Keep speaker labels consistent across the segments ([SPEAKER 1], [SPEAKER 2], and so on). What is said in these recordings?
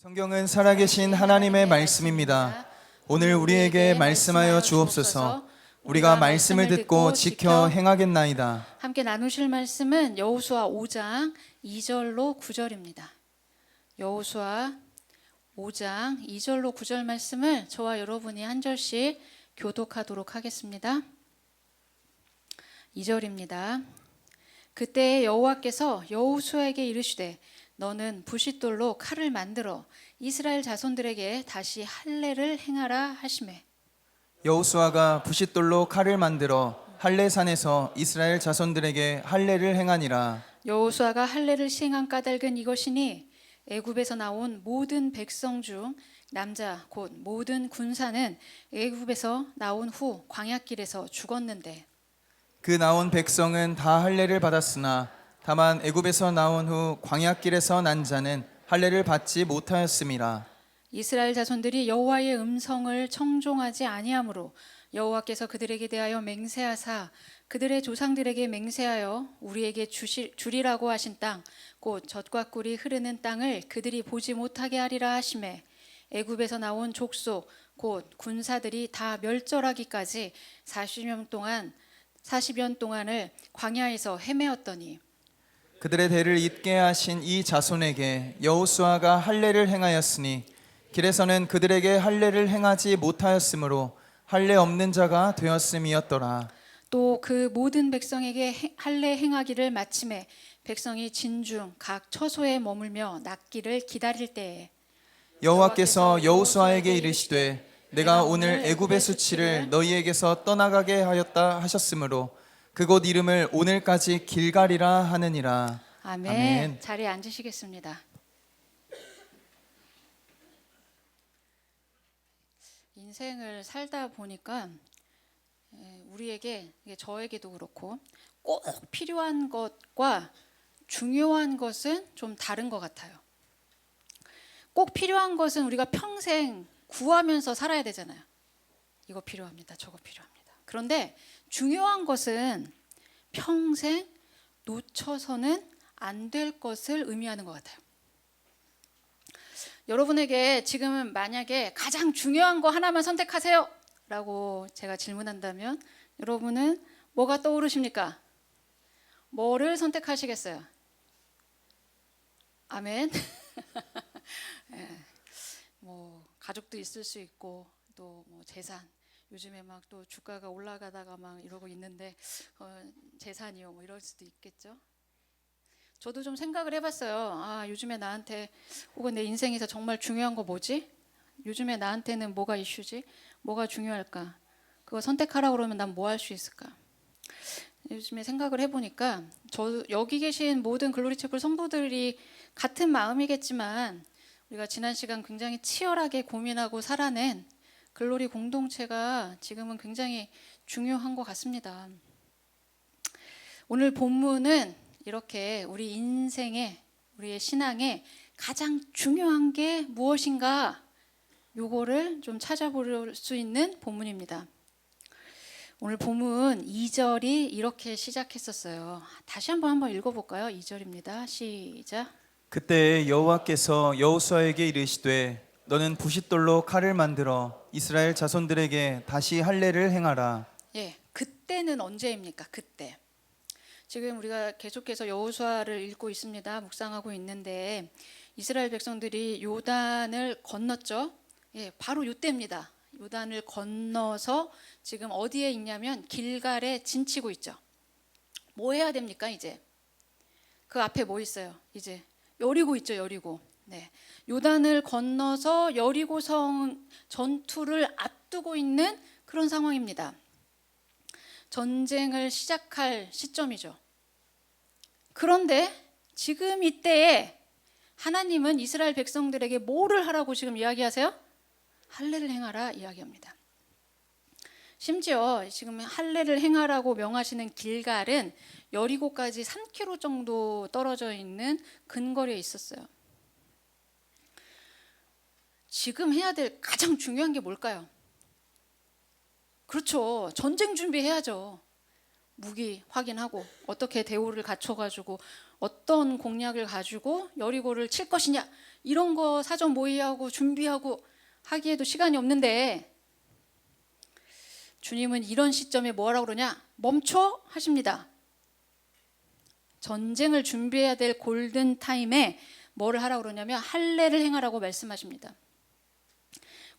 [SPEAKER 1] 성경은 살아계신 하나님의 말씀입니다. 오늘 우리에게 말씀하여 주옵소서. 우리가 말씀을 듣고 지켜 행하겠나이다.
[SPEAKER 2] 함께 나누실 말씀은 여호수아 5장 2절로 9절입니다. 여호수아 5장 2절로 9절 말씀을 저와 여러분이 한 절씩 교독하도록 하겠습니다. 2절입니다. 그때 여호와께서 여호수아에게 이르시되 너는 부싯돌로 칼을 만들어 이스라엘 자손들에게 다시 할례를 행하라 하시매.
[SPEAKER 1] 여호수아가 부싯돌로 칼을 만들어 할례산에서 이스라엘 자손들에게 할례를 행하니라.
[SPEAKER 2] 여호수아가 할례를 시행한 까닭은 이것이니 애굽에서 나온 모든 백성 중 남자 곧 모든 군사는 애굽에서 나온 후 광야길에서 죽었는데
[SPEAKER 1] 그 나온 백성은 다 할례를 받았으나 다만 애굽에서 나온 후 광야길에서 난 자는 할례를 받지 못하였음이라.
[SPEAKER 2] 이스라엘 자손들이 여호와의 음성을 청종하지 아니하므로 여호와께서 그들에게 대하여 맹세하사 그들의 조상들에게 맹세하여 우리에게 주리라고 하신 땅 곧 젖과 꿀이 흐르는 땅을 그들이 보지 못하게 하리라 하시매 애굽에서 나온 족속 곧 군사들이 다 멸절하기까지 40년 동안을 광야에서 헤매었더니
[SPEAKER 1] 그들의 대를 잇게 하신 이 자손에게 여호수아가 할례를 행하였으니 길에서는 그들에게 할례를 행하지 못하였으므로 할례 없는 자가 되었음이었더라.
[SPEAKER 2] 또 그 모든 백성에게 할례 행하기를 마침에 백성이 진중 각 처소에 머물며 낫기를 기다릴 때에
[SPEAKER 1] 여호와께서 여호수아에게 이르시되 내가 오늘 애굽의 수치를 너희에게서 떠나가게 하였다 하셨으므로 그곳 이름을 오늘까지 길갈이라 하느니라.
[SPEAKER 2] 아멘.
[SPEAKER 1] 아멘.
[SPEAKER 2] 자리에 앉으시겠습니다. 인생을 살다 보니까 우리에게 저에게도 그렇고 꼭 필요한 것과 중요한 것은 좀 다른 것 같아요. 꼭 필요한 것은 우리가 평생 구하면서 살아야 되잖아요. 이거 필요합니다. 저거 필요합니다. 그런데 중요한 것은 평생 놓쳐서는 안 될 것을 의미하는 것 같아요. 여러분에게 지금은 만약에 가장 중요한 거 하나만 선택하세요 라고 제가 질문한다면 여러분은 뭐가 떠오르십니까? 뭐를 선택하시겠어요? 아멘. 네, 뭐 가족도 있을 수 있고 또 뭐 재산 요즘에 막 또 주가가 올라가다가 막 이러고 있는데 재산이요 뭐 이럴 수도 있겠죠. 저도 좀 생각을 해봤어요. 아 요즘에 나한테 혹은 내 인생에서 정말 중요한 거 뭐지? 요즘에 나한테는 뭐가 이슈지? 뭐가 중요할까? 그거 선택하라 그러면 난 뭐 할 수 있을까? 요즘에 생각을 해보니까 저 여기 계신 모든 글로리 채플 성도들이 같은 마음이겠지만 우리가 지난 시간 굉장히 치열하게 고민하고 살아낸 글로리 공동체가 지금은 굉장히 중요한 것 같습니다. 오늘 본문은 이렇게 우리 인생에 우리의 신앙에 가장 중요한 게 무엇인가 요거를 좀 찾아볼 수 있는 본문입니다. 오늘 본문 2절이 이렇게 시작했었어요. 다시 한번 읽어볼까요? 2절입니다. 시작.
[SPEAKER 1] 그때 여호와께서 여호수아에게 이르시되 너는 부싯돌로 칼을 만들어 이스라엘 자손들에게 다시 할례를 행하라.
[SPEAKER 2] 예, 그때는 언제입니까? 그때. 지금 우리가 계속해서 여호수아를 읽고 있습니다. 묵상하고 있는데 이스라엘 백성들이 요단을 건넜죠. 예, 바로 이때입니다. 요단을 건너서 지금 어디에 있냐면 길갈에 진치고 있죠. 뭐 해야 됩니까 이제? 그 앞에 뭐 있어요? 이제 여리고 있죠. 여리고. 네, 요단을 건너서 여리고성 전투를 앞두고 있는 그런 상황입니다. 전쟁을 시작할 시점이죠. 그런데 지금 이때에 하나님은 이스라엘 백성들에게 뭐를 하라고 지금 이야기하세요? 할례를 행하라 이야기합니다. 심지어 지금 할례를 행하라고 명하시는 길갈은 여리고까지 3km 정도 떨어져 있는 근거리에 있었어요. 지금 해야 될 가장 중요한 게 뭘까요? 그렇죠. 전쟁 준비해야죠. 무기 확인하고 어떻게 대우를 갖춰가지고 어떤 공략을 가지고 여리고를 칠 것이냐 이런 거 사전 모의하고 준비하고 하기에도 시간이 없는데 주님은 이런 시점에 뭐라고 그러냐? 멈춰 하십니다. 전쟁을 준비해야 될 골든 타임에 뭐를 하라고 그러냐면 할례를 행하라고 말씀하십니다.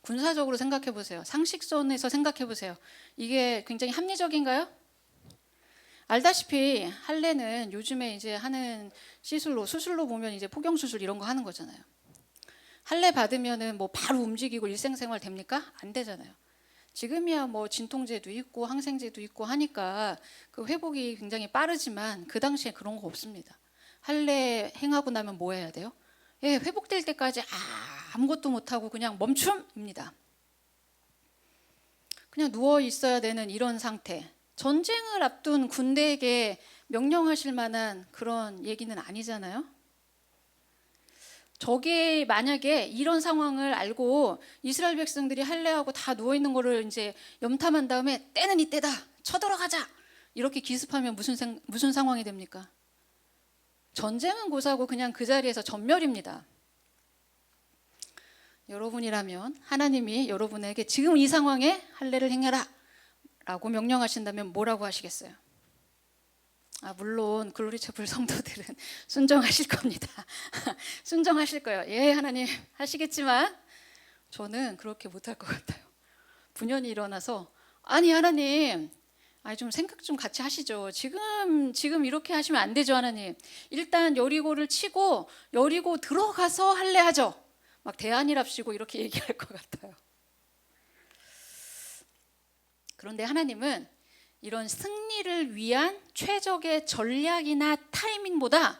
[SPEAKER 2] 군사적으로 생각해 보세요. 상식선에서 생각해 보세요. 이게 굉장히 합리적인가요? 알다시피 할례는 요즘에 이제 하는 수술로 보면 이제 포경 수술 이런 거 하는 거잖아요. 할례 받으면은 뭐 바로 움직이고 일생생활 됩니까? 안 되잖아요. 지금이야 뭐 진통제도 있고 항생제도 있고 하니까 그 회복이 굉장히 빠르지만 그 당시에 그런 거 없습니다. 할례 행하고 나면 뭐 해야 돼요? 예, 회복될 때까지 아무것도 못하고 그냥 멈춤입니다. 그냥 누워 있어야 되는 이런 상태. 전쟁을 앞둔 군대에게 명령하실 만한 그런 얘기는 아니잖아요. 저게 만약에 이런 상황을 알고 이스라엘 백성들이 할례하고 다 누워 있는 거를 이제 염탐한 다음에 때는 이때다 쳐들어가자 이렇게 기습하면 무슨 상황이 됩니까? 전쟁은 고사고 그냥 그 자리에서 전멸입니다. 여러분이라면 하나님이 여러분에게 지금 이 상황에 할례를 행해라 라고 명령하신다면 뭐라고 하시겠어요? 물론 글로리처플 성도들은 순종하실 겁니다. 순종하실 거예요. 예, 하나님 하시겠지만 저는 그렇게 못할 것 같아요. 분연이 일어나서 아니 하나님, 좀 생각 좀 같이 하시죠. 지금 이렇게 하시면 안 되죠, 하나님. 일단 여리고를 치고 여리고 들어가서 할례하죠. 막 대안이랍시고 이렇게 얘기할 것 같아요. 그런데 하나님은 이런 승리를 위한 최적의 전략이나 타이밍보다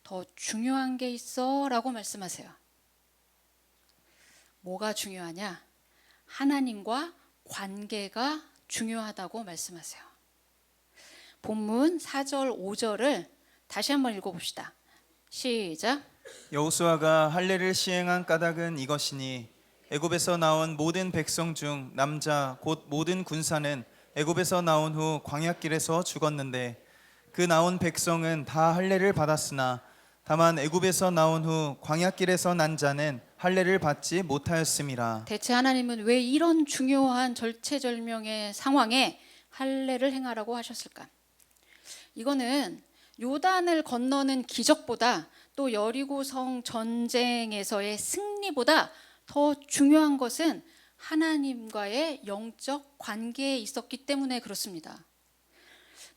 [SPEAKER 2] 더 중요한 게 있어 라고 말씀하세요. 뭐가 중요하냐? 하나님과 관계가 중요하다고 말씀하세요. 본문 4절 5절을 다시 한번 읽어봅시다. 시작.
[SPEAKER 1] 여호수아가 할례를 시행한 까닭은 이것이니 애굽에서 나온 모든 백성 중 남자 곧 모든 군사는 애굽에서 나온 후 광야길에서 죽었는데 그 나온 백성은 다 할례를 받았으나 다만 애굽에서 나온 후 광야길에서 난 자는 할례를 받지 못하였음이라.
[SPEAKER 2] 대체 하나님은 왜 이런 중요한 절체절명의 상황에 할례를 행하라고 하셨을까? 이거는 요단을 건너는 기적보다 또 여리고성 전쟁에서의 승리보다 더 중요한 것은 하나님과의 영적 관계에 있었기 때문에 그렇습니다.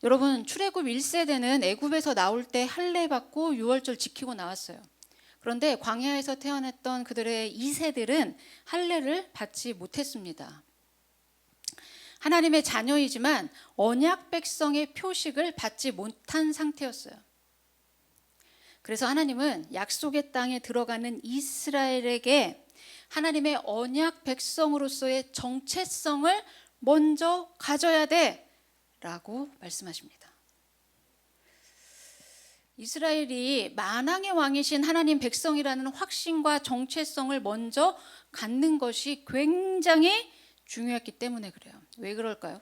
[SPEAKER 2] 여러분, 출애굽 1세대는 애굽에서 나올 때 할례 받고 유월절 지키고 나왔어요. 그런데 광야에서 태어났던 그들의 2세들은 할례를 받지 못했습니다. 하나님의 자녀이지만 언약 백성의 표식을 받지 못한 상태였어요. 그래서 하나님은 약속의 땅에 들어가는 이스라엘에게 하나님의 언약 백성으로서의 정체성을 먼저 가져야 돼 라고 말씀하십니다. 이스라엘이 만왕의 왕이신 하나님 백성이라는 확신과 정체성을 먼저 갖는 것이 굉장히 중요했기 때문에 그래요. 왜 그럴까요?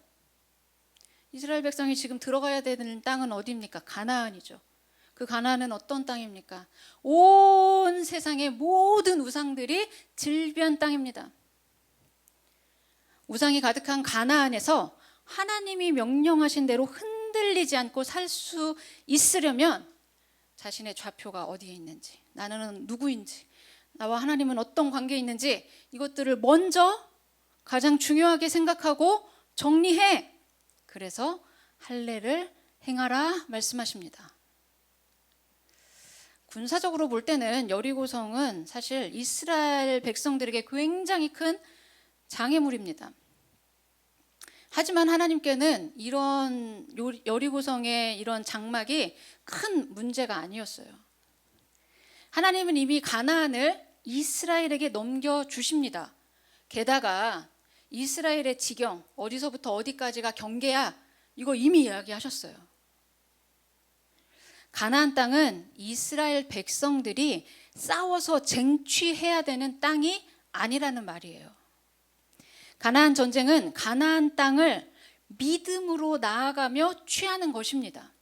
[SPEAKER 2] 이스라엘 백성이 지금 들어가야 되는 땅은 어디입니까? 가나안이죠. 그 가나안은 어떤 땅입니까? 온 세상의 모든 우상들이 질비한 땅입니다. 우상이 가득한 가나안에서 하나님이 명령하신 대로 흔들리지 않고 살 수 있으려면 자신의 좌표가 어디에 있는지, 나는 누구인지, 나와 하나님은 어떤 관계에 있는지 이것들을 먼저 가장 중요하게 생각하고 정리해. 그래서 할례를 행하라 말씀하십니다. 군사적으로 볼 때는 여리고성은 사실 이스라엘 백성들에게 굉장히 큰 장애물입니다. 하지만 하나님께는 이런 여리고성의 이런 장막이 큰 문제가 아니었어요. 하나님은 이미 가나안을 이스라엘에게 넘겨주십니다. 게다가 이스라엘의 지경, 어디서부터 어디까지가 경계야, 이거 이미 이야기하셨어요. 가나안 땅은 이스라엘 백성들이 싸워서 쟁취해야 되는 땅이 아니라는 말이에요. 가나안 전쟁은 가나안 땅을 믿음으로 나아가며 취하는 것입니다.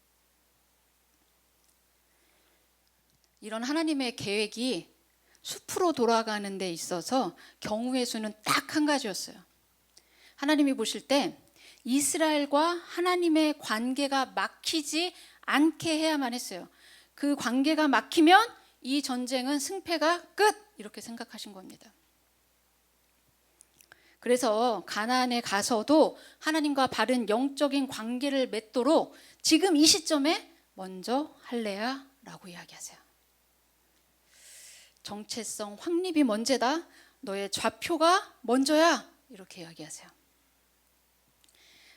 [SPEAKER 2] 이런 하나님의 계획이 숲으로 돌아가는 데 있어서 경우의 수는 딱 한 가지였어요. 하나님이 보실 때 이스라엘과 하나님의 관계가 막히지 않게 해야만 했어요. 그 관계가 막히면 이 전쟁은 승패가 끝! 이렇게 생각하신 겁니다. 그래서 가나안에 가서도 하나님과 바른 영적인 관계를 맺도록 지금 이 시점에 먼저 할례야 라고 이야기하세요. 정체성 확립이 먼저다. 너의 좌표가 먼저야. 이렇게 이야기하세요.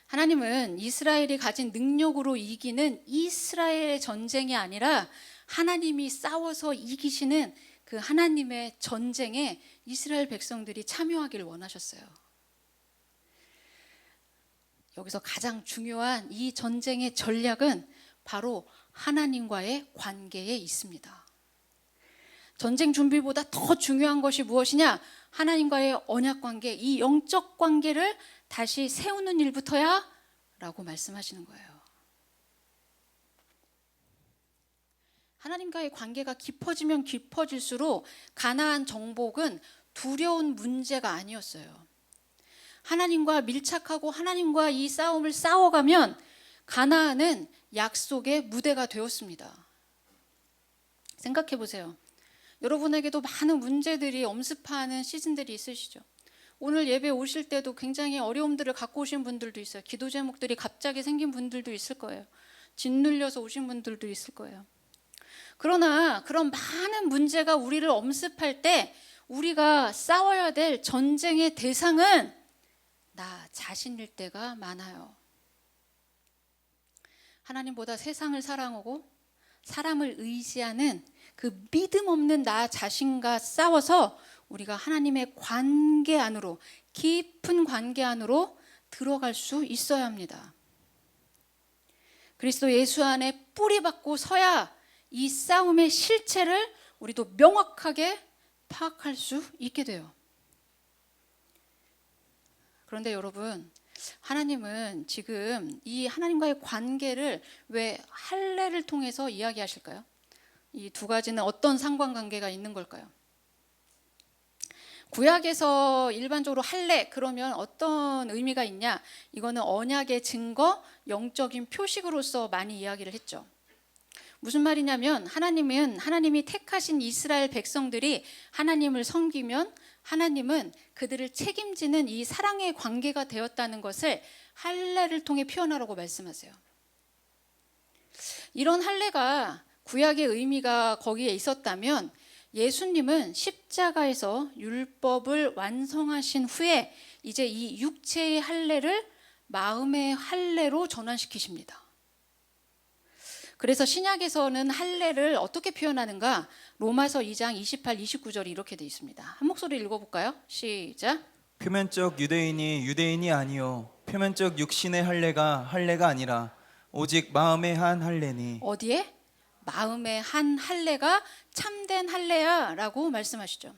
[SPEAKER 2] 하나님은 이스라엘이 가진 능력으로 이기는 이스라엘의 전쟁이 아니라 하나님이 싸워서 이기시는 그 하나님의 전쟁에 이스라엘 백성들이 참여하기를 원하셨어요. 여기서 가장 중요한 이 전쟁의 전략은 바로 하나님과의 관계에 있습니다. 전쟁 준비보다 더 중요한 것이 무엇이냐? 하나님과의 언약 관계, 이 영적 관계를 다시 세우는 일부터야 라고 말씀하시는 거예요. 하나님과의 관계가 깊어지면 깊어질수록 가나안 정복은 두려운 문제가 아니었어요. 하나님과 밀착하고 하나님과 이 싸움을 싸워가면 가나안은 약속의 무대가 되었습니다. 생각해 보세요. 여러분에게도 많은 문제들이 엄습하는 시즌들이 있으시죠. 오늘 예배 오실 때도 굉장히 어려움들을 갖고 오신 분들도 있어요. 기도 제목들이 갑자기 생긴 분들도 있을 거예요. 짓눌려서 오신 분들도 있을 거예요. 그러나 그런 많은 문제가 우리를 엄습할 때 우리가 싸워야 될 전쟁의 대상은 나 자신일 때가 많아요. 하나님보다 세상을 사랑하고 사람을 의지하는 그 믿음 없는 나 자신과 싸워서 우리가 하나님의 관계 안으로, 깊은 관계 안으로 들어갈 수 있어야 합니다. 그리스도 예수 안에 뿌리박고 서야 이 싸움의 실체를 우리도 명확하게 파악할 수 있게 돼요. 그런데 여러분, 하나님은 지금 이 하나님과의 관계를 왜 할례를 통해서 이야기하실까요? 이 두 가지는 어떤 상관관계가 있는 걸까요? 구약에서 일반적으로 할례 그러면 어떤 의미가 있냐? 이거는 언약의 증거, 영적인 표식으로서 많이 이야기를 했죠. 무슨 말이냐면 하나님이 택하신 이스라엘 백성들이 하나님을 섬기면 하나님은 그들을 책임지는 이 사랑의 관계가 되었다는 것을 할례를 통해 표현하라고 말씀하세요. 이런 할례가 구약의 의미가 거기에 있었다면 예수님은 십자가에서 율법을 완성하신 후에 이제 이 육체의 할례를 마음의 할례로 전환시키십니다. 그래서 신약에서는 할례를 어떻게 표현하는가? 로마서 2장 28, 29절이 이렇게 되어 있습니다. 한 목소리 읽어볼까요? 시작.
[SPEAKER 1] 표면적 유대인이 유대인이 아니요 표면적 육신의 할례가 아니라 오직 마음의 한 할례니.
[SPEAKER 2] 어디에? 마음의 한 할례가 참된 할례야 라고 말씀하시죠.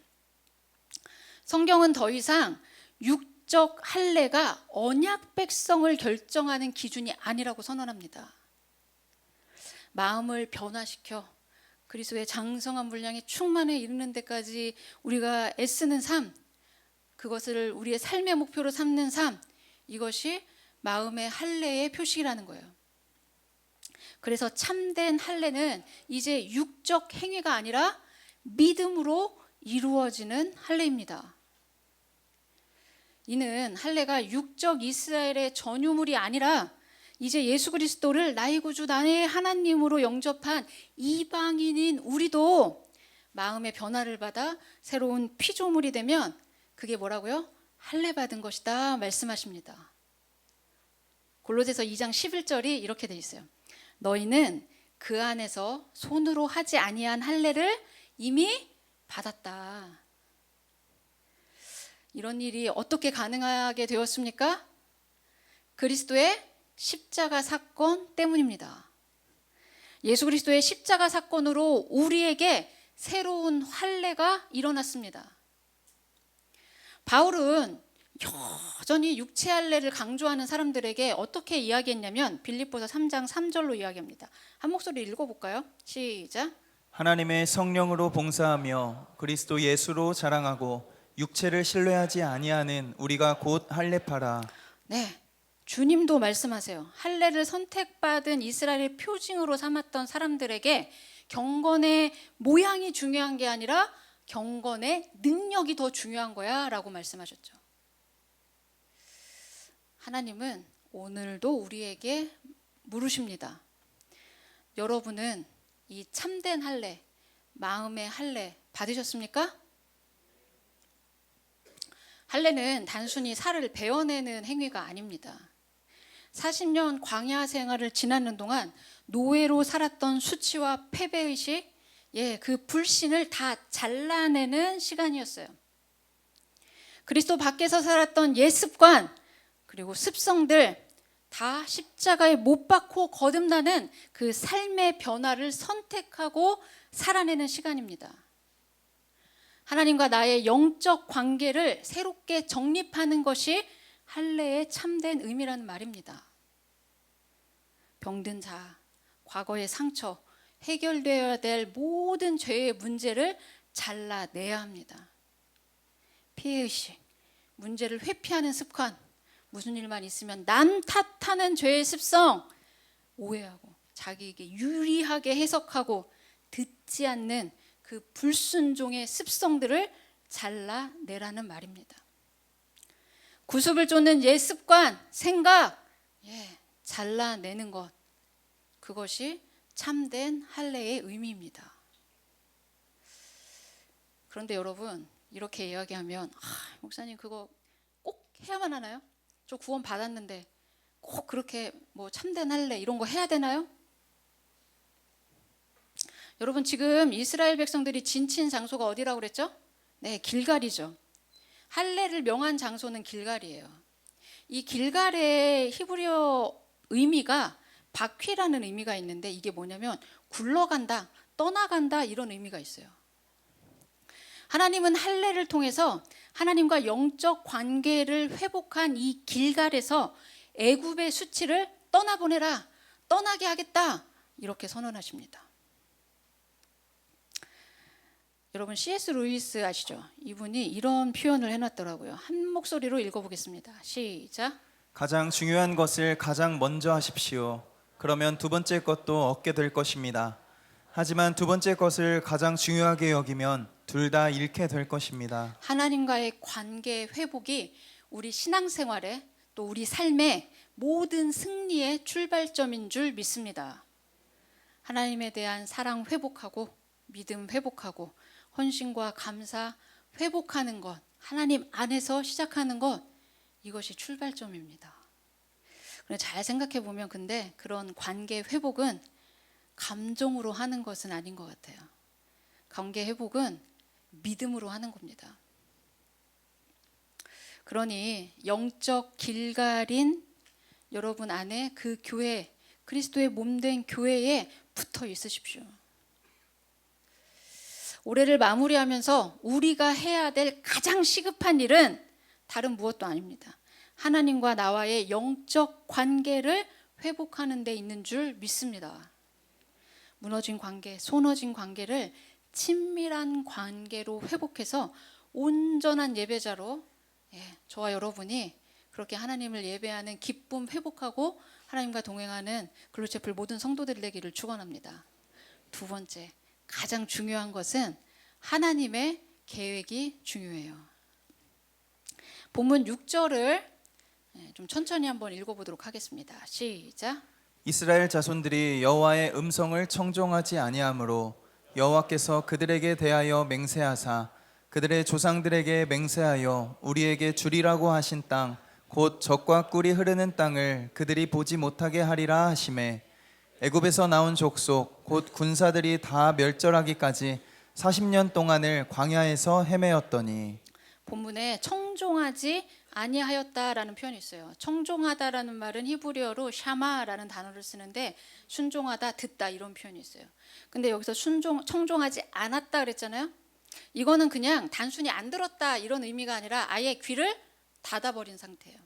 [SPEAKER 2] 성경은 더 이상 육적 할례가 언약 백성을 결정하는 기준이 아니라고 선언합니다. 마음을 변화시켜 그리스도의 장성한 분량에 충만에 이르는 데까지 우리가 애쓰는 삶, 그것을 우리의 삶의 목표로 삼는 삶, 이것이 마음의 할례의 표식이라는 거예요. 그래서 참된 할례는 이제 육적 행위가 아니라 믿음으로 이루어지는 할례입니다. 이는 할례가 육적 이스라엘의 전유물이 아니라 이제 예수 그리스도를 나의 구주 나의 하나님으로 영접한 이방인인 우리도 마음의 변화를 받아 새로운 피조물이 되면 그게 뭐라고요? 할례 받은 것이다 말씀하십니다. 골로새서 2장 11절이 이렇게 돼 있어요. 너희는 그 안에서 손으로 하지 아니한 할례를 이미 받았다. 이런 일이 어떻게 가능하게 되었습니까? 그리스도의 십자가 사건 때문입니다. 예수 그리스도의 십자가 사건으로 우리에게 새로운 할례가 일어났습니다. 바울은 여전히 육체 할례를 강조하는 사람들에게 어떻게 이야기했냐면 빌립보서 3장 3절로 이야기합니다. 한 목소리 읽어볼까요? 시작.
[SPEAKER 1] 하나님의 성령으로 봉사하며 그리스도 예수로 자랑하고 육체를 신뢰하지 아니하는 우리가 곧 할례파라.
[SPEAKER 2] 네, 주님도 말씀하세요. 할례를 선택받은 이스라엘의 표징으로 삼았던 사람들에게 경건의 모양이 중요한 게 아니라 경건의 능력이 더 중요한 거야 라고 말씀하셨죠. 하나님은 오늘도 우리에게 물으십니다. 여러분은 이 참된 할례, 마음의 할례 받으셨습니까? 할례는 단순히 살을 베어내는 행위가 아닙니다. 40년 광야 생활을 지나는 동안 노예로 살았던 수치와 패배의식, 그 불신을 다 잘라내는 시간이었어요. 그리스도 밖에서 살았던 옛 습관, 그리고 습성들 다 십자가에 못 박고 거듭나는 그 삶의 변화를 선택하고 살아내는 시간입니다. 하나님과 나의 영적 관계를 새롭게 정립하는 것이 할례의 참된 의미라는 말입니다. 병든 자, 과거의 상처, 해결되어야 될 모든 죄의 문제를 잘라내야 합니다. 피해의식, 문제를 회피하는 습관, 무슨 일만 있으면 남 탓하는 죄의 습성, 오해하고 자기에게 유리하게 해석하고 듣지 않는 그 불순종의 습성들을 잘라내라는 말입니다. 구습을 쫓는 옛 습관, 생각, 잘라내는 것, 그것이 참된 할례의 의미입니다. 그런데 여러분, 이렇게 이야기하면 목사님 그거 꼭 해야만 하나요? 저 구원 받았는데 꼭 그렇게 뭐 참된 할례 이런 거 해야 되나요? 여러분, 지금 이스라엘 백성들이 진친 장소가 어디라고 그랬죠? 네, 길갈이죠. 할례를 명한 장소는 길갈이에요. 이 길갈의 히브리어 의미가 바퀴라는 의미가 있는데 이게 뭐냐면 굴러간다, 떠나간다 이런 의미가 있어요. 하나님은 할례를 통해서 하나님과 영적 관계를 회복한 이 길갈에서 애굽의 수치를 떠나보내라, 떠나게 하겠다 이렇게 선언하십니다. 여러분, C.S. 루이스 아시죠? 이분이 이런 표현을 해놨더라고요. 한 목소리로 읽어보겠습니다. 시작.
[SPEAKER 1] 가장 중요한 것을 가장 먼저 하십시오. 그러면 두 번째 것도 얻게 될 것입니다. 하지만 두 번째 것을 가장 중요하게 여기면 둘 다 잃게 될 것입니다.
[SPEAKER 2] 하나님과의 관계 회복이 우리 신앙생활에 또 우리 삶의 모든 승리의 출발점인 줄 믿습니다. 하나님에 대한 사랑 회복하고 믿음 회복하고 헌신과 감사 회복하는 것, 하나님 안에서 시작하는 것, 이것이 출발점입니다. 잘 생각해 보면 근데 그런 관계 회복은 감정으로 하는 것은 아닌 것 같아요. 관계 회복은 믿음으로 하는 겁니다. 그러니 영적 길갈인 여러분 안에 그 교회, 그리스도의 몸된 교회에 붙어 있으십시오. 올해를 마무리하면서 우리가 해야 될 가장 시급한 일은 다른 무엇도 아닙니다. 하나님과 나와의 영적 관계를 회복하는 데 있는 줄 믿습니다. 무너진 관계, 소너진 관계를 친밀한 관계로 회복해서 온전한 예배자로 저와 여러분이 그렇게 하나님을 예배하는 기쁨 회복하고 하나님과 동행하는 글로체플 모든 성도들이 되기를 축원합니다. 두 번째, 가장 중요한 것은 하나님의 계획이 중요해요. 본문 6절을 좀 천천히 한번 읽어보도록 하겠습니다. 시작.
[SPEAKER 1] 이스라엘 자손들이 여호와의 음성을 청종하지 아니하므로 여호와께서 그들에게 대하여 맹세하사 그들의 조상들에게 맹세하여 우리에게 주리라고 하신 땅 곧 젖과 꿀이 흐르는 땅을 그들이 보지 못하게 하리라 하시매 애굽에서 나온 족속 곧 군사들이 다 멸절하기까지 40년 동안을 광야에서 헤매었더니.
[SPEAKER 2] 본문에 청종하지 아니하였다라는 표현이 있어요. 청종하다라는 말은 히브리어로 샤마라는 단어를 쓰는데 순종하다, 듣다 이런 표현이 있어요. 근데 여기서 청종하지 않았다 그랬잖아요. 이거는 그냥 단순히 안 들었다 이런 의미가 아니라 아예 귀를 닫아버린 상태예요.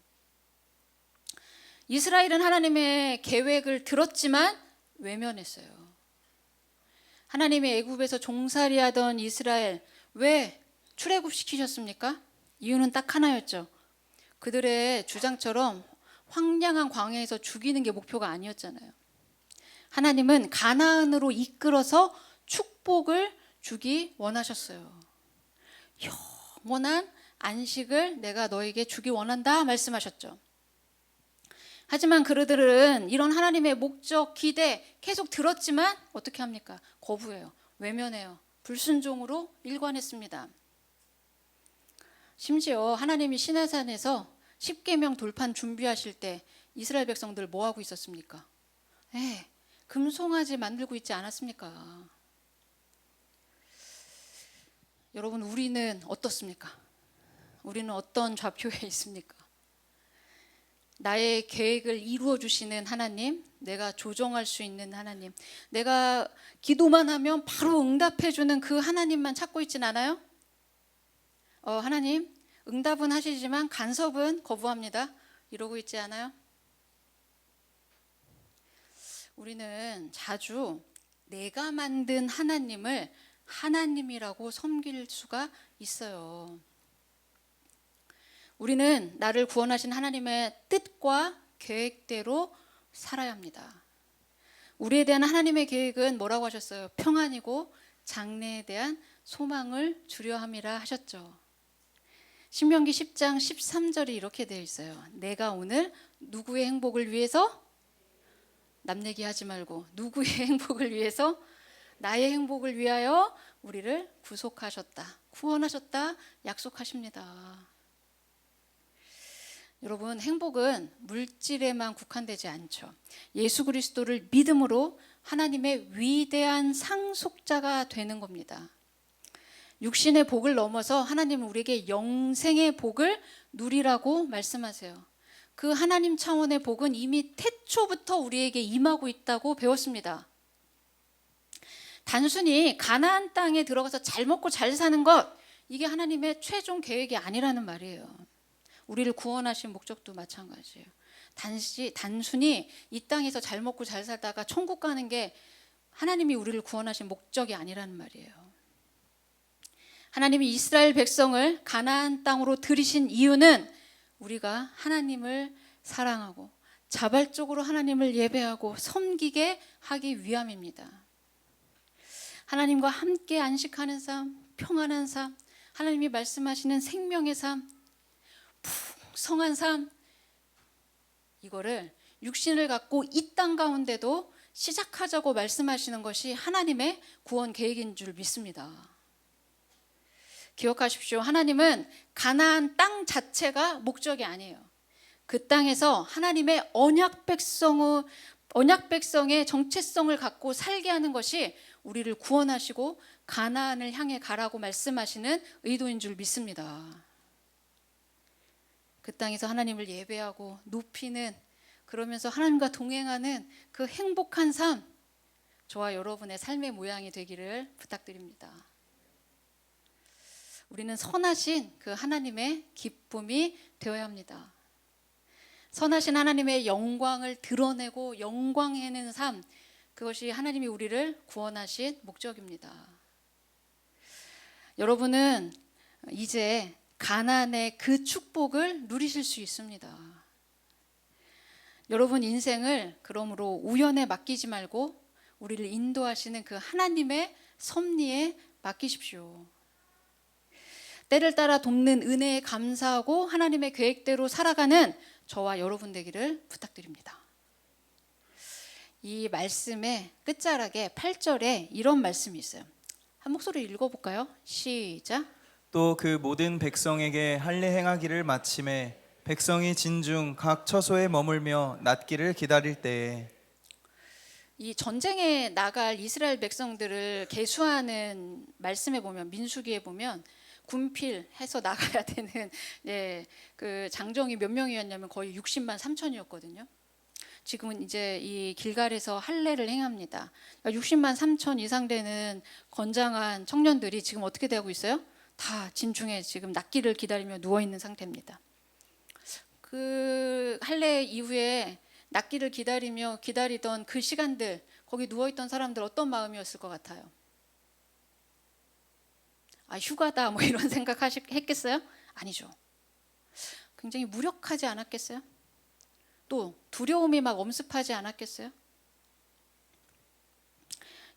[SPEAKER 2] 이스라엘은 하나님의 계획을 들었지만 외면했어요. 하나님의 애굽에서 종살이하던 이스라엘 왜 출애굽시키셨습니까? 이유는 딱 하나였죠. 그들의 주장처럼 황량한 광야에서 죽이는 게 목표가 아니었잖아요. 하나님은 가나안으로 이끌어서 축복을 주기 원하셨어요. 영원한 안식을 내가 너에게 주기 원한다 말씀하셨죠. 하지만 그들은 이런 하나님의 목적, 기대 계속 들었지만 어떻게 합니까? 거부해요. 외면해요. 불순종으로 일관했습니다. 심지어 하나님이 시내산에서 십계명 돌판 준비하실 때 이스라엘 백성들 뭐 하고 있었습니까? 금송아지 만들고 있지 않았습니까? 여러분, 우리는 어떻습니까? 우리는 어떤 좌표에 있습니까? 나의 계획을 이루어 주시는 하나님, 내가 조정할 수 있는 하나님, 내가 기도만 하면 바로 응답해 주는 그 하나님만 찾고 있진 않아요? 하나님, 응답은 하시지만 간섭은 거부합니다. 이러고 있지 않아요? 우리는 자주 내가 만든 하나님을 하나님이라고 섬길 수가 있어요. 우리는 나를 구원하신 하나님의 뜻과 계획대로 살아야 합니다. 우리에 대한 하나님의 계획은 뭐라고 하셨어요? 평안이고 장래에 대한 소망을 주려 함이라 하셨죠. 신명기 10장 13절이 이렇게 되어 있어요. 내가 오늘 누구의 행복을 위해서? 남 얘기하지 말고 누구의 행복을 위해서? 나의 행복을 위하여 우리를 구속하셨다, 구원하셨다 약속하십니다. 여러분, 행복은 물질에만 국한되지 않죠. 예수 그리스도를 믿음으로 하나님의 위대한 상속자가 되는 겁니다. 육신의 복을 넘어서 하나님은 우리에게 영생의 복을 누리라고 말씀하세요. 그 하나님 차원의 복은 이미 태초부터 우리에게 임하고 있다고 배웠습니다. 단순히 가나안 땅에 들어가서 잘 먹고 잘 사는 것, 이게 하나님의 최종 계획이 아니라는 말이에요. 우리를 구원하신 목적도 마찬가지예요. 단순히 이 땅에서 잘 먹고 잘 살다가 천국 가는 게 하나님이 우리를 구원하신 목적이 아니라는 말이에요. 하나님이 이스라엘 백성을 가나안 땅으로 들이신 이유는 우리가 하나님을 사랑하고 자발적으로 하나님을 예배하고 섬기게 하기 위함입니다. 하나님과 함께 안식하는 삶, 평안한 삶, 하나님이 말씀하시는 생명의 삶, 풍성한 삶, 이거를 육신을 갖고 이 땅 가운데도 시작하자고 말씀하시는 것이 하나님의 구원 계획인 줄 믿습니다. 기억하십시오. 하나님은 가나안 땅 자체가 목적이 아니에요. 그 땅에서 하나님의 언약 백성의 정체성을 갖고 살게 하는 것이 우리를 구원하시고 가나안을 향해 가라고 말씀하시는 의도인 줄 믿습니다. 그 땅에서 하나님을 예배하고 높이는, 그러면서 하나님과 동행하는 그 행복한 삶, 저와 여러분의 삶의 모양이 되기를 부탁드립니다. 우리는 선하신 그 하나님의 기쁨이 되어야 합니다. 선하신 하나님의 영광을 드러내고 영광해내는 삶, 그것이 하나님이 우리를 구원하신 목적입니다. 여러분은 이제 가나안의 그 축복을 누리실 수 있습니다. 여러분 인생을 그러므로 우연에 맡기지 말고 우리를 인도하시는 그 하나님의 섭리에 맡기십시오. 때를 따라 돕는 은혜에 감사하고 하나님의 계획대로 살아가는 저와 여러분 되기를 부탁드립니다. 이 말씀의 끝자락에 8절에 이런 말씀이 있어요. 한 목소리 읽어볼까요? 시작.
[SPEAKER 1] 또 그 모든 백성에게 할례 행하기를 마침에 백성이 진중 각 처소에 머물며 낫기를 기다릴 때에.
[SPEAKER 2] 이 전쟁에 나갈 이스라엘 백성들을 계수하는 말씀에 보면, 민수기에 보면 군필해서 나가야 되는 그 장정이 몇 명이었냐면 거의 60만 3천이었거든요. 지금은 이제 이 길갈에서 할례를 행합니다. 60만 3천 이상 되는 건장한 청년들이 지금 어떻게 되고 있어요? 다 진중에 지금 낫기를 기다리며 누워 있는 상태입니다. 그 할례 이후에 낫기를 기다리던 그 시간들, 거기 누워있던 사람들 어떤 마음이었을 것 같아요? 아, 휴가다 뭐 이런 생각 했겠어요? 아니죠. 굉장히 무력하지 않았겠어요? 또 두려움이 막 엄습하지 않았겠어요?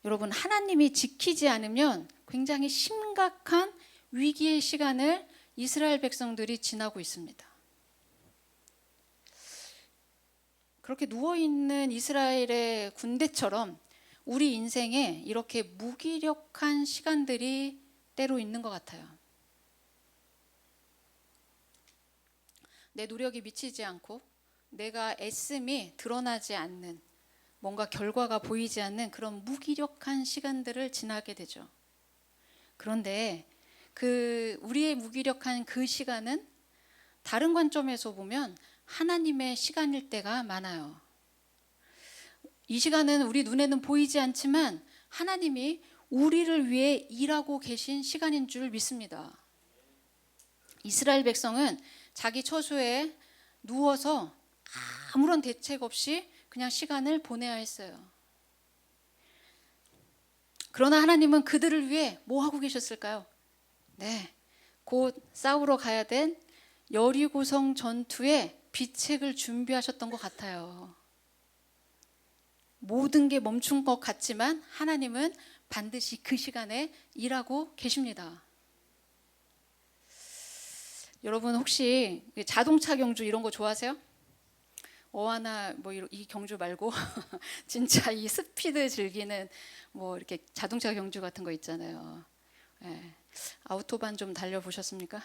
[SPEAKER 2] 여러분, 하나님이 지키지 않으면 굉장히 심각한 위기의 시간을 이스라엘 백성들이 지나고 있습니다. 그렇게 누워있는 이스라엘의 군대처럼 우리 인생에 이렇게 무기력한 시간들이 때로 있는 것 같아요. 내 노력이 미치지 않고 내가 애씀이 드러나지 않는, 뭔가 결과가 보이지 않는 그런 무기력한 시간들을 지나게 되죠. 그런데 우리의 무기력한 그 시간은 다른 관점에서 보면 하나님의 시간일 때가 많아요. 이 시간은 우리 눈에는 보이지 않지만 하나님이 우리를 위해 일하고 계신 시간인 줄 믿습니다. 이스라엘 백성은 자기 처소에 누워서 아무런 대책 없이 그냥 시간을 보내야 했어요. 그러나 하나님은 그들을 위해 뭐 하고 계셨을까요? 네, 곧 싸우러 가야 된 여리고성 전투에 비책을 준비하셨던 것 같아요. 모든 게 멈춘 것 같지만 하나님은 반드시 그 시간에 일하고 계십니다. 여러분, 혹시 자동차 경주 이런 거 좋아하세요? 어하나 뭐 이 경주 말고 진짜 이 스피드 즐기는 뭐 이렇게 자동차 경주 같은 거 있잖아요. 예. 아우토반 좀 달려보셨습니까?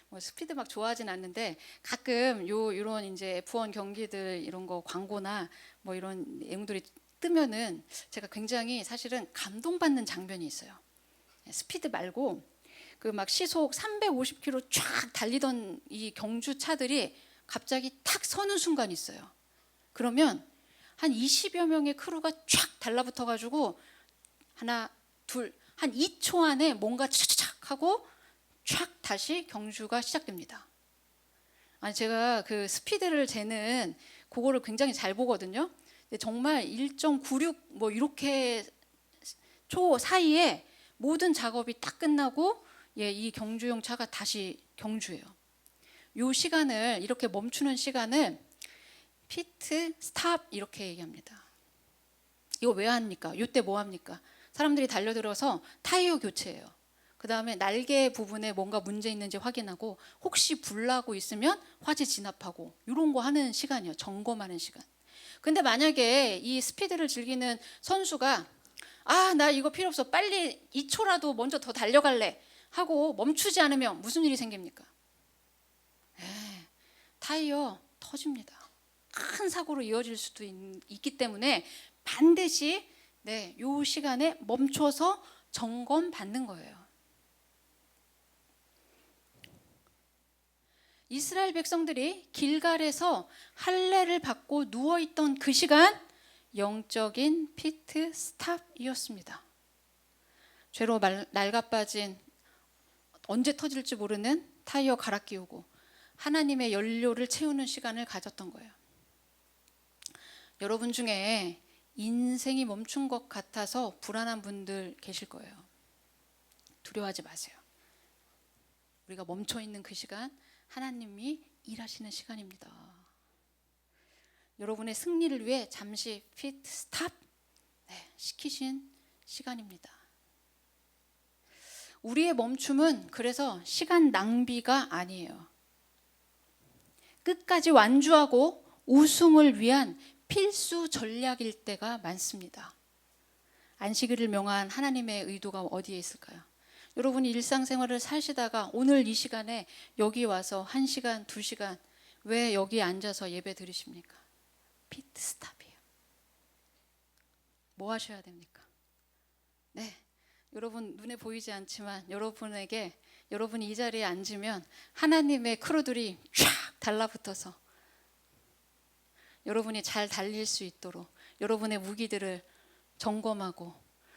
[SPEAKER 2] 뭐 스피드 막 좋아하진 않는데 가끔 이런 이제 F1 경기들 이런 거 광고나 뭐 이런 내용들이 뜨면은 제가 굉장히 사실은 감동받는 장면이 있어요. 스피드 말고 그 막 시속 350km 쫙 달리던 이 경주 차들이 갑자기 탁 서는 순간이 있어요. 그러면 한 20여 명의 크루가 쫙 달라붙어 가지고 하나, 둘, 한 2초 안에 뭔가 착착 하고 쫙 다시 경주가 시작됩니다. 아니, 제가 그 스피드를 재는 그거를 굉장히 잘 보거든요. 근데 정말 1.96 뭐 이렇게 초 사이에 모든 작업이 딱 끝나고 이 경주용 차가 다시 경주해요. 이 시간을, 이렇게 멈추는 시간을 피트 스탑 이렇게 얘기합니다. 이거 왜 합니까? 이때 뭐 합니까? 사람들이 달려들어서 타이어 교체해요. 그 다음에 날개 부분에 뭔가 문제 있는지 확인하고 혹시 불나고 있으면 화재 진압하고 이런 거 하는 시간이에요. 점검하는 시간. 근데 만약에 이 스피드를 즐기는 선수가 나 이거 필요 없어, 빨리 2초라도 먼저 더 달려갈래 하고 멈추지 않으면 무슨 일이 생깁니까? 타이어 터집니다. 큰 사고로 이어질 수도 있기 때문에 반드시 이 시간에 멈춰서 점검받는 거예요. 이스라엘 백성들이 길갈에서 할례를 받고 누워있던 그 시간, 영적인 피트 스탑이었습니다. 죄로 낡아빠진, 언제 터질지 모르는 타이어 갈아 끼우고 하나님의 연료를 채우는 시간을 가졌던 거예요. 여러분 중에 인생이 멈춘 것 같아서 불안한 분들 계실 거예요. 두려워하지 마세요. 우리가 멈춰 있는 그 시간, 하나님이 일하시는 시간입니다. 여러분의 승리를 위해 잠시 피트 스탑 시키신 시간입니다. 우리의 멈춤은 그래서 시간 낭비가 아니에요. 끝까지 완주하고 우승을 위한 필수 전략일 때가 많습니다. 안식일을 명한 하나님의 의도가 어디에 있을까요? 여러분이 일상생활을 사시다가 오늘 이 시간에 여기 와서 1시간, 2시간 왜 여기 앉아서 예배 드리십니까? 피트 스탑이에요. 뭐 하셔야 됩니까? 여러분 눈에 보이지 않지만 여러분이 이 자리에 앉으면 하나님의 크루들이 쫙 달라붙어서 여러분이 잘 달릴 수 있도록 여러분의 무기들을 점검하고,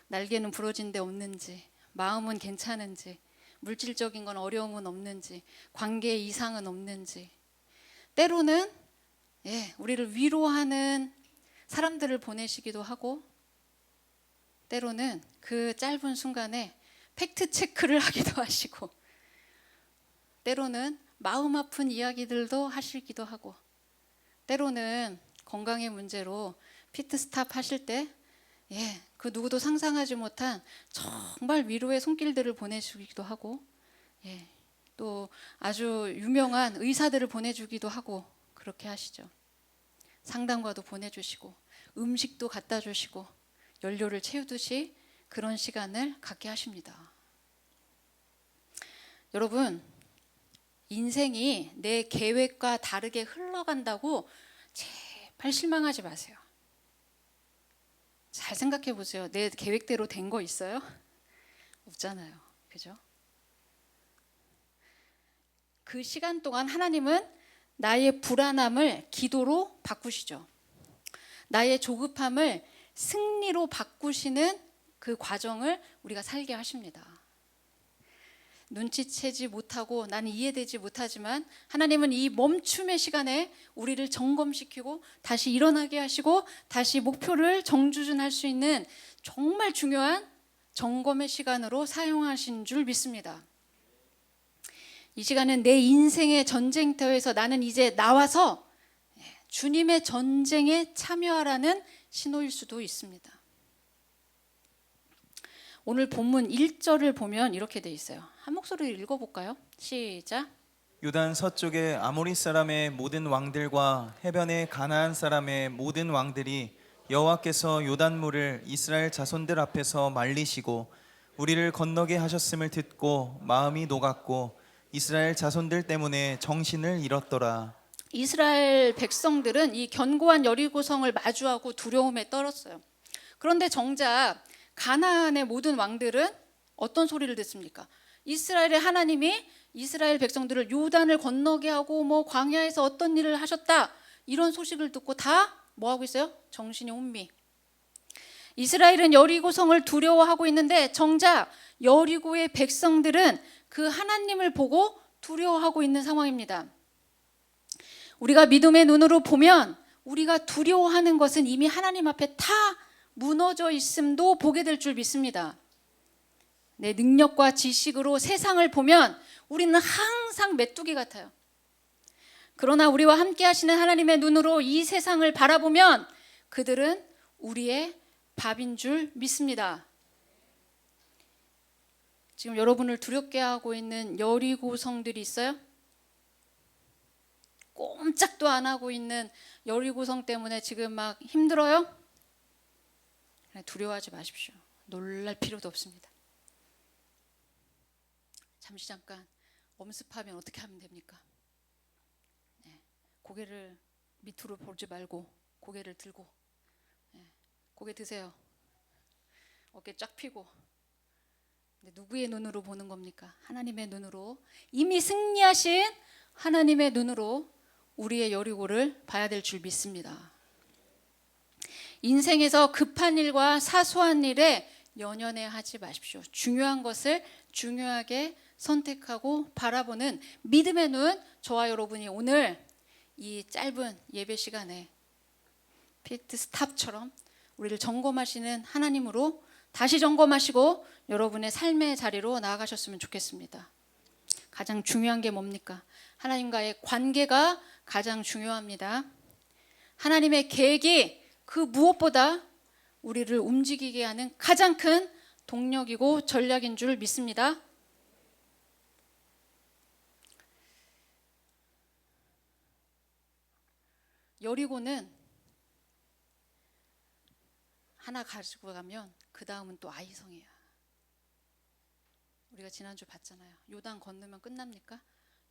[SPEAKER 2] 날개는 부러진 데 없는지, 마음은 괜찮은지, 물질적인 건 어려움은 없는지, 관계에 이상은 없는지, 때로는 우리를 위로하는 사람들을 보내시기도 하고, 때로는 그 짧은 순간에 팩트 체크를 하기도 하시고, 때로는 마음 아픈 이야기들도 하시기도 하고, 때로는 건강의 문제로 피트 스탑 하실 때 그 누구도 상상하지 못한 정말 위로의 손길들을 보내주기도 하고, 또 아주 유명한 의사들을 보내주기도 하고 그렇게 하시죠. 상담과도 보내주시고 음식도 갖다 주시고 연료를 채우듯이 그런 시간을 갖게 하십니다. 여러분, 인생이 내 계획과 다르게 흘러간다고 제발 실망하지 마세요. 잘 생각해 보세요. 내 계획대로 된 거 있어요? 없잖아요. 그죠? 그 시간 동안 하나님은 나의 불안함을 기도로 바꾸시죠. 나의 조급함을 승리로 바꾸시는 그 과정을 우리가 살게 하십니다. 눈치채지 못하고 나는 이해되지 못하지만 하나님은 이 멈춤의 시간에 우리를 점검시키고 다시 일어나게 하시고 다시 목표를 정주준할 수 있는 정말 중요한 점검의 시간으로 사용하신 줄 믿습니다. 이 시간은 내 인생의 전쟁터에서 나는 이제 나와서 주님의 전쟁에 참여하라는 신호일 수도 있습니다. 오늘 본문 1절을 보면 이렇게 돼 있어요. 한 목소리로 읽어볼까요? 시작.
[SPEAKER 1] 요단 서쪽의 아모리 사람의 모든 왕들과 해변의 가나안 사람의 모든 왕들이 여호와께서 요단물을 이스라엘 자손들 앞에서 말리시고 우리를 건너게 하셨음을 듣고 마음이 녹았고 이스라엘 자손들 때문에 정신을 잃었더라.
[SPEAKER 2] 이스라엘 백성들은 이 견고한 여리고성을 마주하고 두려움에 떨었어요. 그런데 정작 가나안의 모든 왕들은 어떤 소리를 듣습니까? 이스라엘의 하나님이 이스라엘 백성들을 요단을 건너게 하고 광야에서 어떤 일을 하셨다, 이런 소식을 듣고 다 뭐하고 있어요? 정신이 혼미. 이스라엘은 여리고성을 두려워하고 있는데 정작 여리고의 백성들은 그 하나님을 보고 두려워하고 있는 상황입니다. 우리가 믿음의 눈으로 보면 우리가 두려워하는 것은 이미 하나님 앞에 다 무너져 있음도 보게 될 줄 믿습니다. 내 능력과 지식으로 세상을 보면 우리는 항상 메뚜기 같아요. 그러나 우리와 함께 하시는 하나님의 눈으로 이 세상을 바라보면 그들은 우리의 밥인 줄 믿습니다. 지금 여러분을 두렵게 하고 있는 여리고성들이 있어요? 꼼짝도 안 하고 있는 여리고성 때문에 지금 막 힘들어요? 두려워하지 마십시오. 놀랄 필요도 없습니다. 잠시 잠깐 엄습하면 어떻게 하면 됩니까? 고개를 밑으로 보지 말고 고개를 들고, 고개 드세요. 어깨 쫙 펴고. 누구의 눈으로 보는 겁니까? 하나님의 눈으로, 이미 승리하신 하나님의 눈으로 우리의 여리고를 봐야 될 줄 믿습니다. 인생에서 급한 일과 사소한 일에 연연해 하지 마십시오. 중요한 것을 중요하게 선택하고 바라보는 믿음의 눈, 저와 여러분이 오늘 이 짧은 예배 시간에 피트 스탑처럼 우리를 점검하시는 하나님으로 다시 점검하시고 여러분의 삶의 자리로 나아가셨으면 좋겠습니다. 가장 중요한 게 뭡니까? 하나님과의 관계가 가장 중요합니다. 하나님의 계획이 그 무엇보다 우리를 움직이게 하는 가장 큰 동력이고 전략인 줄 믿습니다. 여리고는 하나 가지고 가면 그 다음은 또 아이성이야. 우리가 지난주 봤잖아요. 요단 건너면 끝납니까?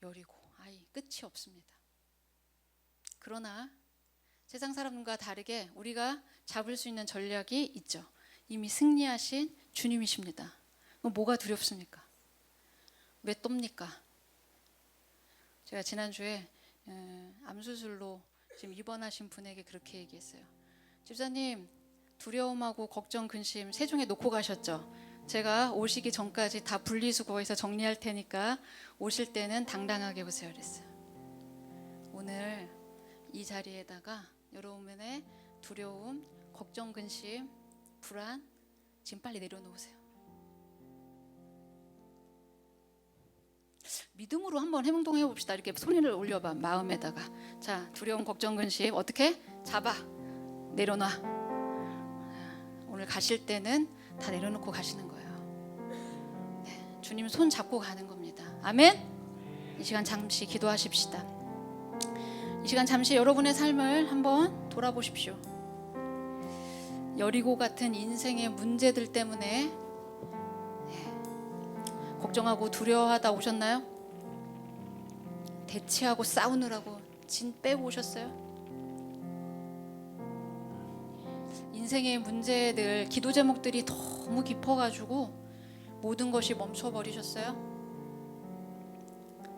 [SPEAKER 2] 여리고, 아이, 끝이 없습니다. 그러나 세상 사람과 다르게 우리가 잡을 수 있는 전략이 있죠. 이미 승리하신 주님이십니다. 뭐가 두렵습니까? 왜 떱니까? 제가 지난주에 암수술로 지금 입원하신 분에게 그렇게 얘기했어요. 집사님, 두려움하고 걱정, 근심 세종에 놓고 가셨죠? 제가 오시기 전까지 다 분리수거해서 정리할 테니까 오실 때는 당당하게 오세요 그랬어요. 오늘 이 자리에다가 여러분의 두려움, 걱정, 근심, 불안 지금 빨리 내려놓으세요. 믿음으로 한번 행동해 봅시다. 이렇게 손을 올려봐. 마음에다가. 자, 두려움, 걱정, 근심 어떻게? 잡아. 내려놔. 오늘 가실 때는 다 내려놓고 가시는 거예요. 네, 주님 손 잡고 가는 겁니다. 아멘. 이 시간 잠시 기도하십시다. 이 시간 잠시 여러분의 삶을 한번 돌아보십시오. 여리고 같은 인생의 문제들 때문에 걱정하고 두려워하다 오셨나요? 대치하고 싸우느라고 진 빼고 오셨어요? 인생의 문제들, 기도 제목들이 너무 깊어가지고 모든 것이 멈춰버리셨어요?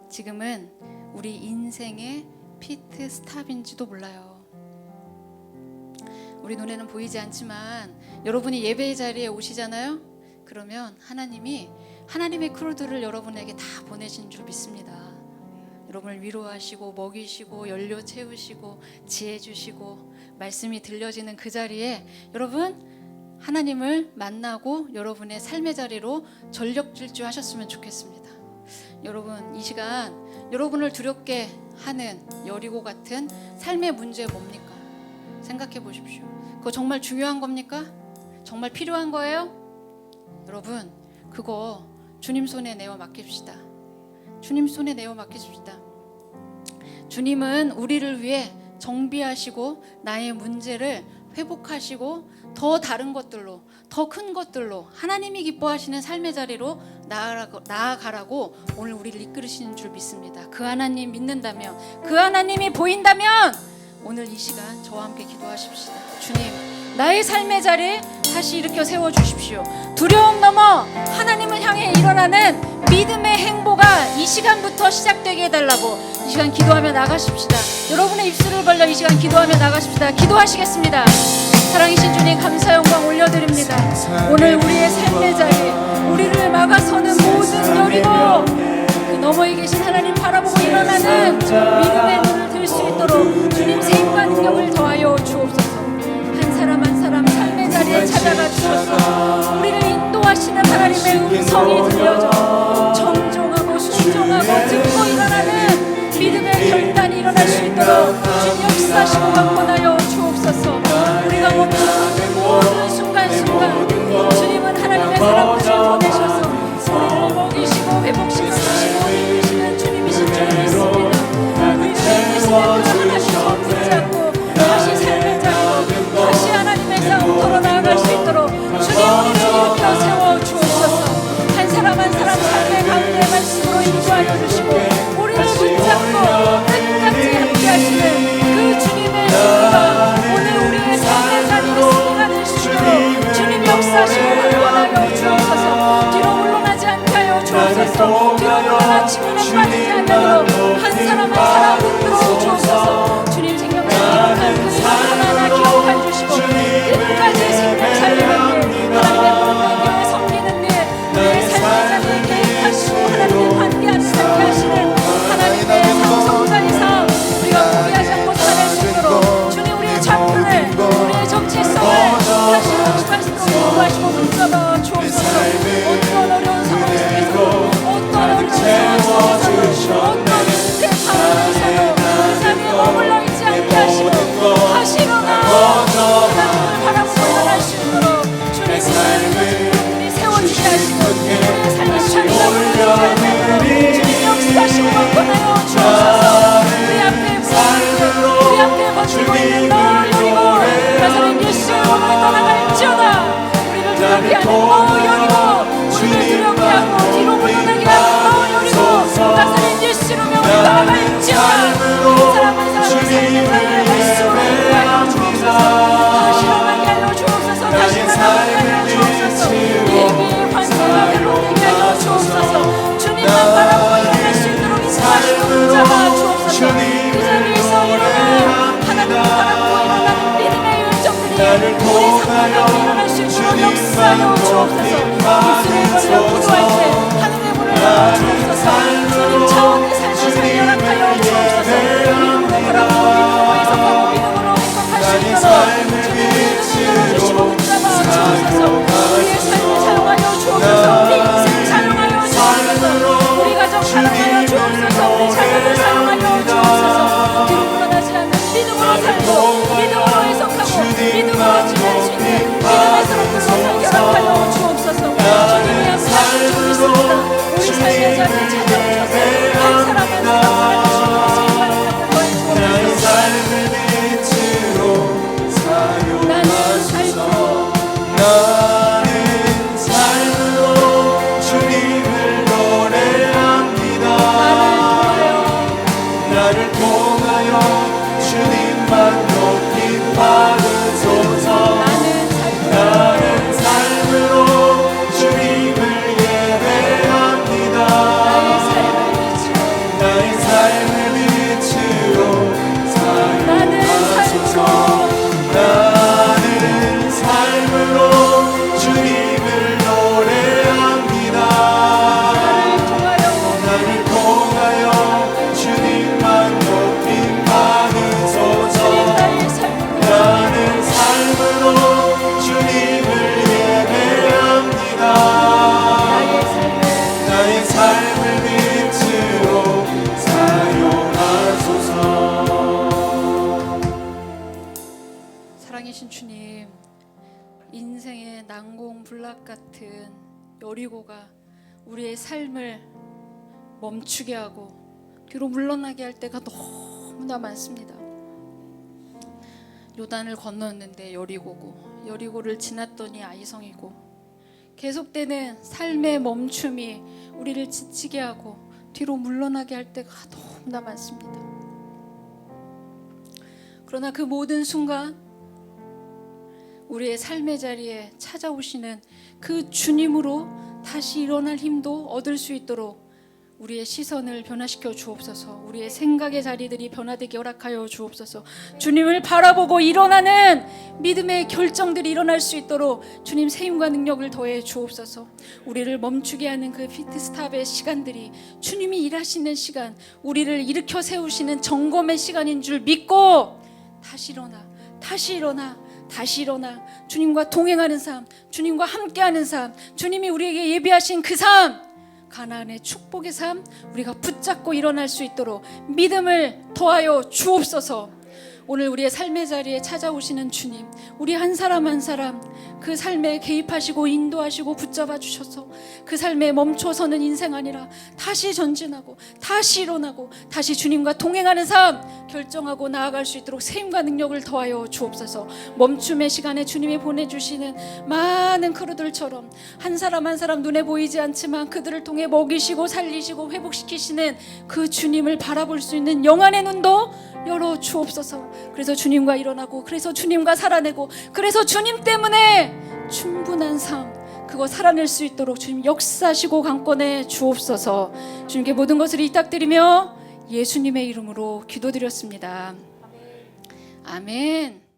[SPEAKER 2] 지금은 우리 인생의 피트 스탑인지도 몰라요. 우리 눈에는 보이지 않지만 여러분이 예배의 자리에 오시잖아요? 그러면 하나님이 하나님의 크루들을 여러분에게 다 보내신 줄 믿습니다. 여러분을 위로하시고 먹이시고 연료 채우시고 지혜 주시고 말씀이 들려지는 그 자리에 여러분 하나님을 만나고 여러분의 삶의 자리로 전력 질주하셨으면 좋겠습니다. 여러분 이 시간 여러분을 두렵게 하는 여리고 같은 삶의 문제 뭡니까? 생각해 보십시오. 그거 정말 중요한 겁니까? 정말 필요한 거예요? 여러분 그거 주님 손에 내어 맡깁시다. 주님 손에 내어 맡깁시다. 주님은 우리를 위해 정비하시고 나의 문제를 회복하시고 더 다른 것들로 더 큰 것들로 하나님이 기뻐하시는 삶의 자리로 나아가라고 오늘 우리를 이끌으시는 줄 믿습니다. 그 하나님 믿는다면 그 하나님이 보인다면 오늘 이 시간 저와 함께 기도하십시다. 주님 나의 삶의 자리 다시 일으켜 세워주십시오. 두려움 넘어 하나님을 향해 일어나는 믿음의 행보가 이 시간부터 시작되게 해달라고 이 시간 기도하며 나가십시다. 여러분의 입술을 벌려 이 시간 기도하며 나가십시다. 기도하시겠습니다. 사랑이신 주님 감사 영광 올려드립니다. 오늘 우리의 삶의 자리 우리를 막아서는 모든 여리고 그 너머에 계신 하나님 바라보고 일어나는 믿음의 눈을 들 수 있도록 주님 세임과 능력을 더하여 주옵소서. 한 사람 한 사람 삶의 자리에 찾아가 주셔서 우리를 인도하시는 하나님의 음성이 들려져 정종하고 순종하고 듣고 일어나는 믿음의 결단이 일어날 수 있도록 주님 역사하시고 강권하여 주옵소서. 우리가 멈추는 모든 순간순간 주님은 하나님의 사랑으로 보내셔서 우리를 먹이시고 회복시키시고 이끄시는 주님이신 줄 믿습니다. 우리를 이끄시는 그 하나님 손 붙잡고 다시 삶의 자리로 다시 하나님의 싸움터로 나아갈 수 있도록 주님 우리를 일으켜 세워 주옵소서. 한 사람 한 사람 삶의 가운데 말씀으로 인도하여 주시고 우리를 붙잡고 끝까지 함께 하시는 그 주님의 신부가 오늘 우리의 삶의 자리로 승리가 될 수 있도록 주님 역사하시고 강권하여 주옵소서. 뒤로 물러나지 않게 하여 주옵소서. 뒤로 물러나 침륜에 빠지지 않도록 한 사람 한 사람 흔들어 주옵소서. 주님 생명을 기록한 그 이름 하나하나 기록해 주시고 끝까지 생명 살리는 일 하나님의 부르는 교회 섬기는 일 우리의 삶의 자리에 개입하시고 하나님의 관계하는 삶게 하시는 하나님의 삼성자이사 우리가 포기하지 않고 살아갈 수 있도록 주님 우리의 좌표를 우리의 정체성을 다시 확실할 수 있도록 인도하시고 붙잡아 주옵소서. 어떤 어려운 상황 속에서도 어떤 어려운 상황 속에서도 어떤 문제 상황에서도 그 자리에 머물러 있지 않게 하시고 다시 일어나 하나님을 바라보고 일어날 수 있도록 주님 세워주게 하시고 우리의 삶의 자리가 무너지지 않도록 주님 역사하시고 강권하여 주옵소서. 우리 앞에 보이고 우리 앞에 버티고 있는 너 여리고 나사렛 예수 오늘 떠나갈지어다. 우리를 두렵게 하는 너 여리고 우리를 두렵게 하고 뒤로 물러나게 하는 너 여리고 나사렛 예수로 명을 떠나갈지어다. 한 사람 한 사람의 삶의 자리에 말씀으로 인도하여 주옵소서. 다시 일어나게 하여 주옵소서. 다시 일어나게 하여 주옵소서. 예비의 환상과 회복되게 하여 주옵소서. 주님만 바라보고 일어날 수 있도록 인도하시고 붙잡아 주옵소서. 그 자리에서 일어나 하나님을 바라보고 일어나는 믿음의 열정들이 우리 상황에 일어날 수 있도록 역사하여 주옵소서. 입술을 벌려 기도할 때 하늘의 문을 열어 주옵소서. 주님 차원의 삶을 살려 나타여 주옵소서. 난공불락 같은 여리고가 우리의 삶을 멈추게 하고 뒤로 물러나게 할 때가 너무나 많습니다. 요단을 건넜는데 여리고고, 여리고를 지났더니 아이성이고, 계속되는 삶의 멈춤이 우리를 지치게 하고 뒤로 물러나게 할 때가 너무나 많습니다. 그러나 그 모든 순간 우리의 삶의 자리에 찾아오시는 그 주님으로 다시 일어날 힘도 얻을 수 있도록 우리의 시선을 변화시켜 주옵소서. 우리의 생각의 자리들이 변화되게 허락하여 주옵소서. 주님을 바라보고 일어나는 믿음의 결정들이 일어날 수 있도록 주님 세임과 능력을 더해 주옵소서. 우리를 멈추게 하는 그 피트스탑의 시간들이 주님이 일하시는 시간, 우리를 일으켜 세우시는 점검의 시간인 줄 믿고 다시 일어나, 다시 일어나, 다시 일어나 주님과 동행하는 삶, 주님과 함께하는 삶, 주님이 우리에게 예비하신 그 삶, 가나안의 축복의 삶, 우리가 붙잡고 일어날 수 있도록 믿음을 더하여 주옵소서. 오늘 우리의 삶의 자리에 찾아오시는 주님, 우리 한 사람 한 사람 그 삶에 개입하시고 인도하시고 붙잡아 주셔서 그 삶에 멈춰서는 인생 아니라 다시 전진하고 다시 일어나고 다시 주님과 동행하는 삶 결정하고 나아갈 수 있도록 세임과 능력을 더하여 주옵소서. 멈춤의 시간에 주님이 보내주시는 많은 크루들처럼 한 사람 한 사람 눈에 보이지 않지만 그들을 통해 먹이시고 살리시고 회복시키시는 그 주님을 바라볼 수 있는 영안의 눈도 열어 주옵소서. 그래서 주님과 일어나고, 그래서 주님과 살아내고, 그래서 주님 때문에 충분한 삶 그거 살아낼 수 있도록 주님 역사하시고 강권해 주옵소서. 주님께 모든 것을 이탁드리며 예수님의 이름으로 기도드렸습니다. 아멘.